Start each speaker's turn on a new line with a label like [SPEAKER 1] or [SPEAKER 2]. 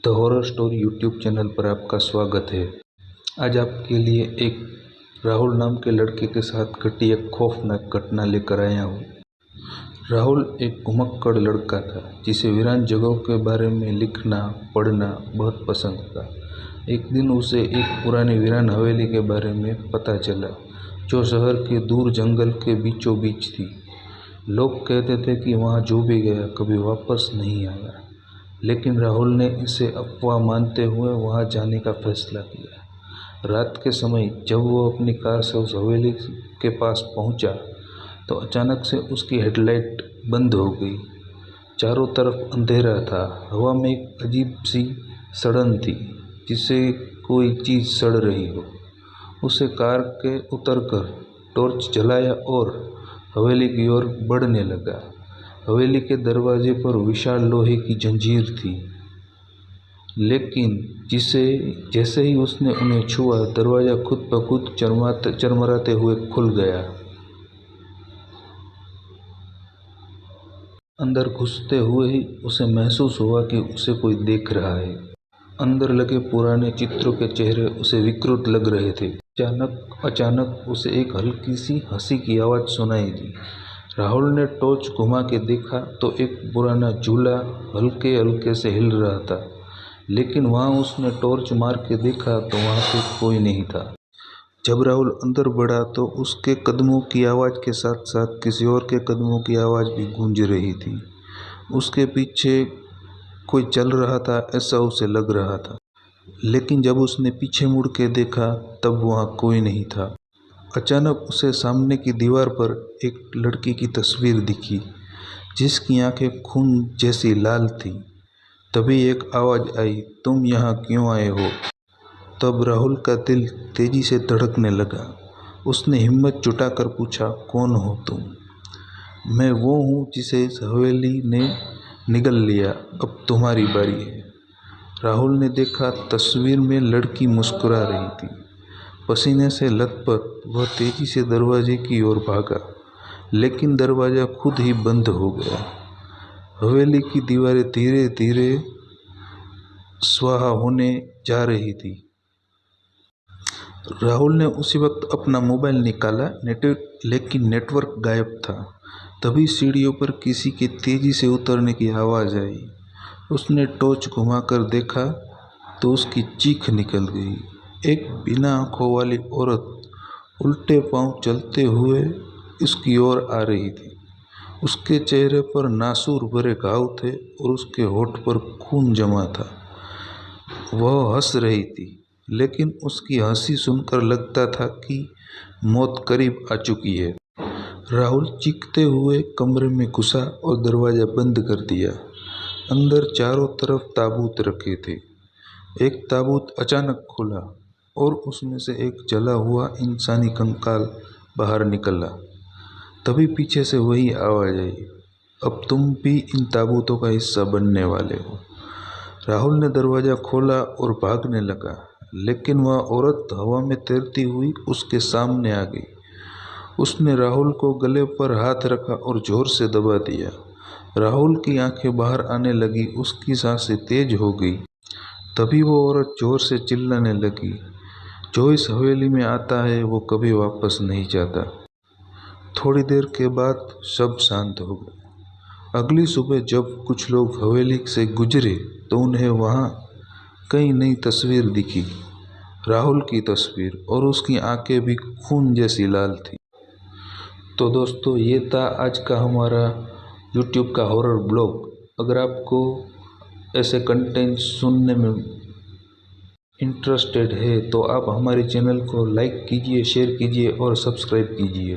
[SPEAKER 1] The horror story YouTube channel पर आपका स्वागत है। आज आपके लिए एक राहुल नाम के लड़के के साथ घटी एक खौफनाक घटना लेकर आया हूँ। राहुल एक घुमक्कड़ लड़का था जिसे वीरान जगहों के बारे में लिखना पढ़ना बहुत पसंद था। एक दिन उसे एक पुरानी वीरान हवेली के बारे में पता चला जो शहर के दूर जंगल के बीचों बीच थी। लोग कहते थे कि वहाँ जो भी गया कभी वापस नहीं आया, लेकिन राहुल ने इसे अफवाह मानते हुए वहां जाने का फैसला किया। रात के समय जब वो अपनी कार से उस हवेली के पास पहुंचा तो अचानक से उसकी हेडलाइट बंद हो गई। चारों तरफ अंधेरा था। हवा में एक अजीब सी सड़न थी, जिसे कोई चीज़ सड़ रही हो। उसे कार के उतरकर टॉर्च जलाया और हवेली की ओर बढ़ने लगा। हवेली के दरवाजे पर विशाल लोहे की जंजीर थी, लेकिन जैसे ही उसने उन्हें छुआ, दरवाजा खुद ब खुद चरमराते हुए खुल गया। अंदर घुसते हुए ही उसे महसूस हुआ कि उसे कोई देख रहा है। अंदर लगे पुराने चित्रों के चेहरे उसे विकृत लग रहे थे। अचानक उसे एक हल्की सी हंसी की आवाज़ सुनाई दी। राहुल ने टॉर्च घुमा के देखा तो एक पुराना झूला हल्के हल्के से हिल रहा था, लेकिन वहाँ उसने टॉर्च मार के देखा तो वहाँ पे कोई नहीं था। जब राहुल अंदर बढ़ा तो उसके कदमों की आवाज़ के साथ साथ किसी और के कदमों की आवाज़ भी गूंज रही थी। उसके पीछे कोई चल रहा था, ऐसा उसे लग रहा था, लेकिन जब उसने पीछे मुड़ के देखा तब वहाँ कोई नहीं था। अचानक उसे सामने की दीवार पर एक लड़की की तस्वीर दिखी, जिसकी आंखें खून जैसी लाल थी। तभी एक आवाज़ आई, तुम यहाँ क्यों आए हो? तब राहुल का दिल तेजी से धड़कने लगा। उसने हिम्मत जुटाकर पूछा, कौन हो तुम? मैं वो हूँ जिसे इस हवेली ने निगल लिया, अब तुम्हारी बारी है। राहुल ने देखा तस्वीर में लड़की मुस्कुरा रही थी। पसीने से लथपथ वह तेजी से दरवाजे की ओर भागा, लेकिन दरवाज़ा खुद ही बंद हो गया। हवेली की दीवारें धीरे धीरे स्वाहा होने जा रही थी। राहुल ने उसी वक्त अपना मोबाइल निकाला, लेकिन नेटवर्क गायब था। तभी सीढ़ियों पर किसी के तेजी से उतरने की आवाज़ आई। उसने टॉर्च घुमाकर देखा तो उसकी चीख निकल गई। एक बिना आंखों वाली औरत उल्टे पांव चलते हुए उसकी ओर आ रही थी। उसके चेहरे पर नासूर भरे घाव थे और उसके होठ पर खून जमा था। वह हंस रही थी, लेकिन उसकी हंसी सुनकर लगता था कि मौत करीब आ चुकी है। राहुल चीखते हुए कमरे में घुसा और दरवाज़ा बंद कर दिया। अंदर चारों तरफ ताबूत रखे थे। एक ताबूत अचानक खुला और उसमें से एक जला हुआ इंसानी कंकाल बाहर निकला। तभी पीछे से वही आवाज़ आई, अब तुम भी इन ताबूतों का हिस्सा बनने वाले हो। राहुल ने दरवाज़ा खोला और भागने लगा, लेकिन वह औरत हवा में तैरती हुई उसके सामने आ गई। उसने राहुल को गले पर हाथ रखा और जोर से दबा दिया। राहुल की आंखें बाहर आने लगी, उसकी सांसें तेज हो गई। तभी वो औरत जोर से चिल्लाने लगी, जो इस हवेली में आता है वो कभी वापस नहीं जाता। थोड़ी देर के बाद सब शांत हो गए। अगली सुबह जब कुछ लोग हवेली से गुजरे तो उन्हें वहाँ कई नई तस्वीर दिखी। राहुल की तस्वीर, और उसकी आंखें भी खून जैसी लाल थी। तो दोस्तों, ये था आज का हमारा YouTube का हॉरर ब्लॉग। अगर आपको ऐसे कंटेंट सुनने में इंटरेस्टेड है तो आप हमारे चैनल को लाइक कीजिए, शेयर कीजिए और सब्सक्राइब कीजिए।